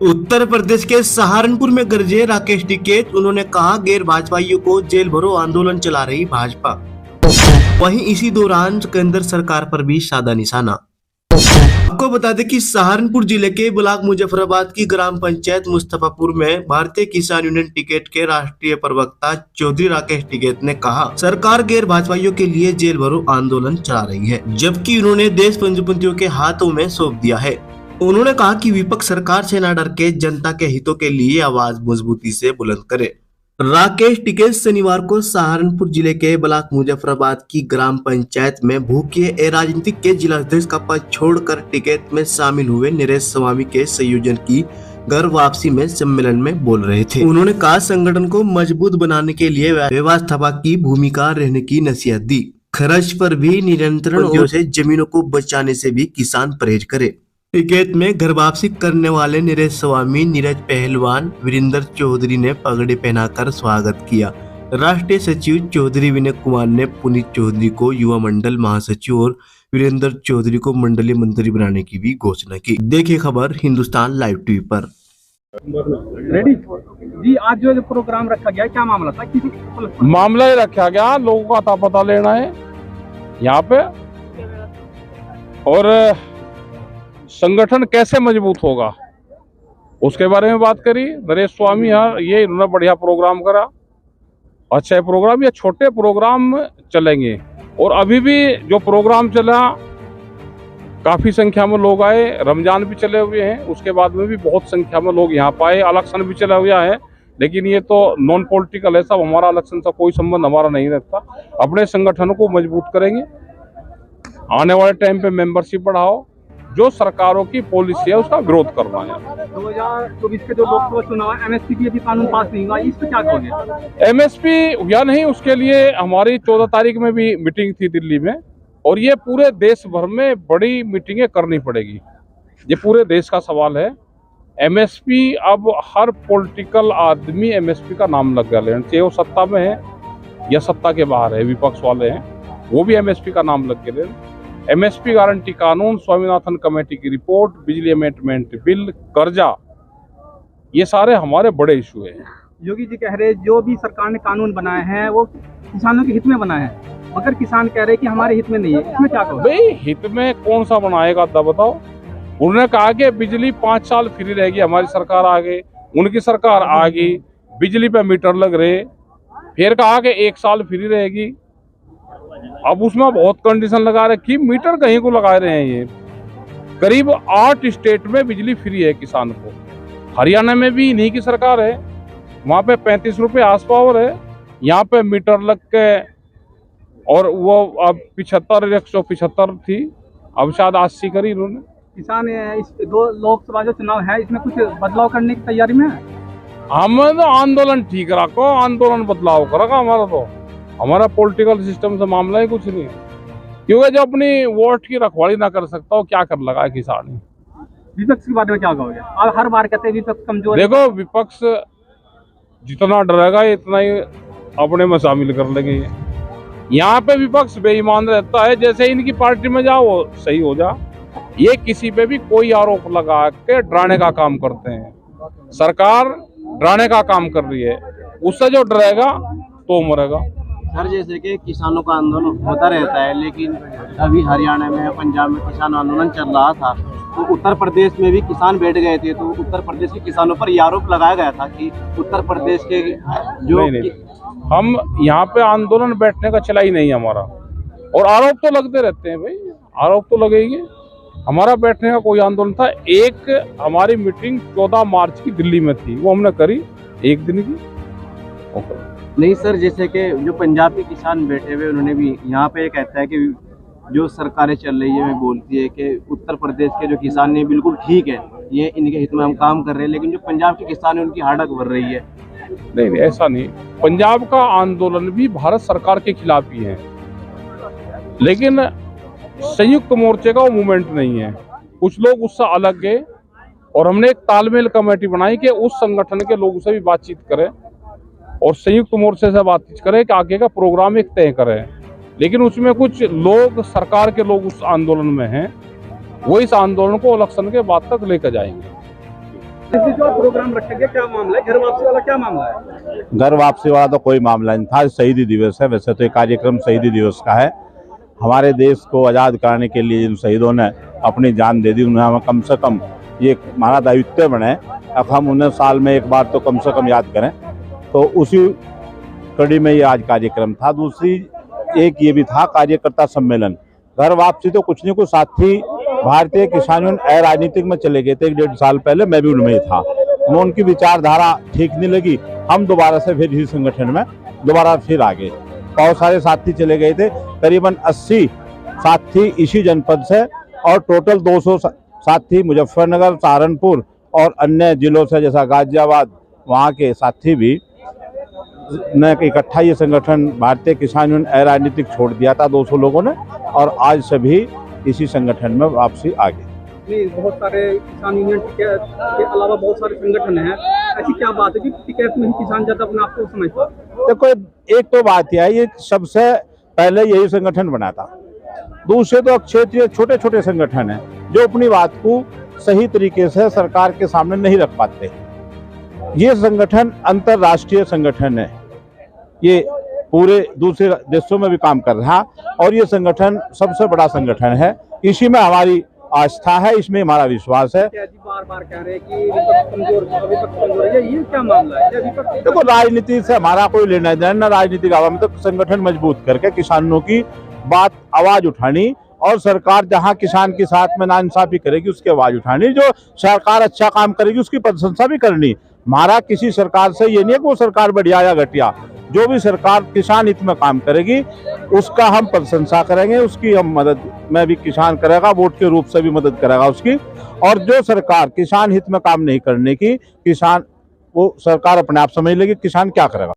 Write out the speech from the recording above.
उत्तर प्रदेश के सहारनपुर में गरजे राकेश टिकैत। उन्होंने कहा, गैर भाजपाइयों को जेल भरो आंदोलन चला रही भाजपा। वहीं इसी दौरान केंद्र सरकार पर भी साधा निशाना। आपको बता दें कि सहारनपुर जिले के ब्लॉक मुजफ्फराबाद की ग्राम पंचायत मुस्तफापुर में भारतीय किसान यूनियन टिकैत के राष्ट्रीय प्रवक्ता चौधरी राकेश टिकैत ने कहा, सरकार गैर भाजपाइयों के लिए जेल भरो आंदोलन चला रही है, जबकि उन्होंने देश पंचपंथियों के हाथों में सौंप दिया है। उन्होंने कहा कि विपक्ष सरकार से न डर के जनता के हितों के लिए आवाज मजबूती से बुलंद करे। राकेश टिकैत शनिवार को सहारनपुर जिले के ब्लॉक मुजफ्फराबाद की ग्राम पंचायत में भूखे राजनीतिक के जिलाध्यक्ष का पद छोड़कर टिकैत में शामिल हुए नरेश स्वामी के संयोजन की घर वापसी में सम्मेलन में बोल रहे थे। उन्होंने कहा, संगठन को मजबूत बनाने के लिए व्यवस्था की भूमिका रहने की नसीहत दी। खर्च पर भी नियंत्रण से जमीनों को बचाने से भी किसान परहेज करे। टिकैत में घर वापसी करने वाले नरेश स्वामी, नीरज पहलवान, वीरेंद्र चौधरी ने पगड़ी पहनाकर स्वागत किया। राष्ट्रीय सचिव चौधरी विनय कुमार ने पुनीत चौधरी को युवा मंडल महासचिव और वीरेंद्र चौधरी को मंडलीय मंत्री बनाने की भी घोषणा की। देखिए खबर हिंदुस्तान लाइव टीवी पर। रेडी जी, आज जो प्रोग्राम रखा गया क्या मामला था? किसी मामला ही रखा गया, लोगों का अता पता लेना है यहाँ पे, और संगठन कैसे मजबूत होगा उसके बारे में बात करी। नरेश स्वामी ये इन्होंने बढ़िया प्रोग्राम करा, अच्छा प्रोग्राम, ये छोटे प्रोग्राम चलेंगे। और अभी भी जो प्रोग्राम चला काफी संख्या में लोग आए, रमजान भी चले हुए हैं, उसके बाद में भी बहुत संख्या में लोग यहाँ पाए, इलेक्शन भी चला हुआ है, लेकिन ये तो नॉन पॉलिटिकल है सब, हमारा इलेक्शन से कोई संबंध हमारा नहीं रहता। अपने संगठन को मजबूत करेंगे, आने वाले टाइम पे मेंबरशिप बढ़ाओ, जो सरकारों की पॉलिसी है उसका विरोध करवाएं। 2024 के जो लोकसभा चुनाव है, एमएसपी की यदि कानून पास नहीं हुआ, इस पे क्या कहोगे? एमएसपी या नहीं, उसके लिए हमारी 14 तारीख में भी मीटिंग थी दिल्ली में, और ये पूरे देश भर में बड़ी मीटिंगें करनी पड़ेगी। ये पूरे देश का सवाल है। एमएसपी अब हर पॉलिटिकल आदमी एमएसपी का नाम लग गया, चाहे वो सत्ता में है या सत्ता के बाहर है, विपक्ष वाले हैं वो भी एमएसपी का नाम लग गए। एमएसपी गारंटी कानून, स्वामीनाथन कमेटी की रिपोर्ट, बिजली अमेंडमेंट बिल, कर्जा, ये सारे हमारे बड़े इशू हैं। योगी जी कह रहे जो भी सरकार ने कानून बनाए हैं वो किसानों के हित में बनाए हैं, मगर किसान कह रहे कि हमारे हित में नहीं है, इसमें क्या कहो? भाई हित में कौन सा बनाएगा बताओ। उन्होंने कहा कि बिजली 5 साल फ्री रहेगी, हमारी सरकार आ गई, उनकी सरकार आ गई, बिजली पे मीटर लग रहे, फिर कहा कि 1 साल फ्री रहेगी। अब उसमें बहुत कंडीशन लगा रहे कि मीटर कहीं को लगा रहे हैं। ये करीब 8 स्टेट में बिजली फ्री है किसान को, हरियाणा में भी इन्हीं की सरकार है, वहाँ पे 35 रुपये आस पावर है, यहाँ पे मीटर लग के, और वो अब 175 थी, अब शायद 80 करी इन्होंने। किसान इस 2 लोकसभा जो चुनाव है इसमें कुछ बदलाव करने की तैयारी में है? हम तो आंदोलन ठीक रखो, आंदोलन बदलाव करेगा हमारा पॉलिटिकल सिस्टम से मामला ही कुछ नहीं है, क्योंकि जो अपनी वोट की रखवाली ना कर सकता हो क्या कर लगा है किसान। विपक्ष के बारे में क्या कहोगे? आप हर बार कहते हैं विपक्ष कमजोर। देखो विपक्ष जितना डरेगा इतना ही अपने में शामिल कर लेंगे। यहाँ पे विपक्ष बेईमान रहता है, जैसे इनकी पार्टी में जाओ वो सही हो जा, ये किसी पे भी कोई आरोप लगा के डराने का काम करते हैं। सरकार डराने का काम कर रही है, उससे जो डरेगा तो मरेगा। सर, जैसे कि किसानों का आंदोलन होता रहता है, लेकिन अभी हरियाणा में, पंजाब में किसान आंदोलन चल रहा था, तो उत्तर प्रदेश में भी किसान बैठ गए थे, तो उत्तर प्रदेश के किसानों पर ये आरोप लगाया गया था कि उत्तर प्रदेश के जो नहीं, हम यहाँ पे आंदोलन बैठने का चला ही नहीं हमारा, और आरोप तो लगते रहते हैं भाई, आरोप तो लगेगी। हमारा बैठने का कोई आंदोलन था। एक हमारी मीटिंग 14 मार्च की दिल्ली में थी, वो हमने करी 1 दिन की। नहीं सर, जैसे कि जो पंजाब के किसान बैठे हुए, उन्होंने भी यहाँ पे कहता है कि जो सरकारें चल रही है वे बोलती है कि उत्तर प्रदेश के जो किसान हैं बिल्कुल ठीक है, ये इनके हित में हम काम कर रहे हैं, लेकिन जो पंजाब के किसान है उनकी हाड़क भर रही है। नहीं, ऐसा नहीं, पंजाब का आंदोलन भी भारत सरकार के खिलाफ ही है, लेकिन संयुक्त मोर्चे का वो मूवमेंट नहीं है, कुछ लोग उससे अलग गए, और हमने एक तालमेल कमेटी बनाई कि उस संगठन के लोगों से भी बातचीत करें और संयुक्त मोर्चे से बातचीत करें कि आगे का प्रोग्राम एक तय करें। लेकिन उसमें कुछ लोग, सरकार के लोग उस आंदोलन में हैं, वो इस आंदोलन को इलेक्शन के बाद तक लेकर जाएंगे। जैसे जो प्रोग्राम रखा गया, क्या मामला है? घर वापसी वाला क्या मामला है? घर वापसी वाला तो कोई मामला नहीं था, शहीदी दिवस है। वैसे तो ये कार्यक्रम शहीदी दिवस का है। हमारे देश को आज़ाद कराने के लिए जिन शहीदों ने अपनी जान दे दी, उन्हें हम कम से कम ये हमारा दायित्व बने, अब हम उन्हें साल में एक बार तो कम से कम याद करें। तो उसी कड़ी में ये आज कार्यक्रम था। दूसरी एक ये भी था कार्यकर्ता सम्मेलन। घर वापसी तो कुछ नहीं, कुछ साथी भारतीय किसान यूनियन राजनीतिक में चले गए थे 1.5 साल पहले, मैं भी उनमें ही था। उन्हें उनकी विचारधारा ठीक नहीं लगी, हम दोबारा से फिर इसी संगठन में दोबारा फिर आ गए। बहुत सारे साथी चले गए थे, करीबन 80 साथी इसी जनपद से, और टोटल 200 साथी मुजफ्फरनगर, सहारनपुर और अन्य जिलों से, जैसा गाजियाबाद, वहाँ के साथी भी ने इकट्ठा ये संगठन भारतीय किसान यूनियन राजनीतिक छोड़ दिया था 200 लोगों ने, और आज सभी इसी संगठन में वापसी आ गए। नहीं, बहुत सारे किसान यूनियन टिकैत के अलावा बहुत सारे संगठन हैं, ऐसी क्या बात है कि टिकैत में ही किसान ज्यादा अपने आप को समझता है? देखो, एक तो बात यह है, ये सबसे पहले यही संगठन बना था। दूसरे तो क्षेत्रीय छोटे छोटे संगठन हैं जो अपनी बात को सही तरीके से सरकार के सामने नहीं रख पाते। ये संगठन अंतर्राष्ट्रीय संगठन है, ये पूरे दूसरे देशों में भी काम कर रहा, और ये संगठन सबसे बड़ा संगठन है। इसी में हमारी आस्था है, इसमें हमारा विश्वास है। क्या जी बार बार कह रहे हैं कि विपक्ष कमजोर है, ये क्या मामला है? देखो, राजनीति से हमारा कोई लेना देना ना, राजनीतिक आवाम में तो संगठन मजबूत करके किसानों की बात आवाज उठानी, और सरकार जहां किसान के साथ में नाइंसाफी करेगी उसकी आवाज उठानी, जो सरकार अच्छा काम करेगी उसकी प्रशंसा भी करनी। हमारा किसी सरकार से ये नहीं है कि वो सरकार बढ़िया या घटिया, जो भी सरकार किसान हित में काम करेगी उसका हम प्रशंसा करेंगे, उसकी हम मदद में भी किसान करेगा, वोट के रूप से भी मदद करेगा उसकी। और जो सरकार किसान हित में काम नहीं करने की, किसान वो सरकार अपने आप समझ लेगी किसान क्या करेगा।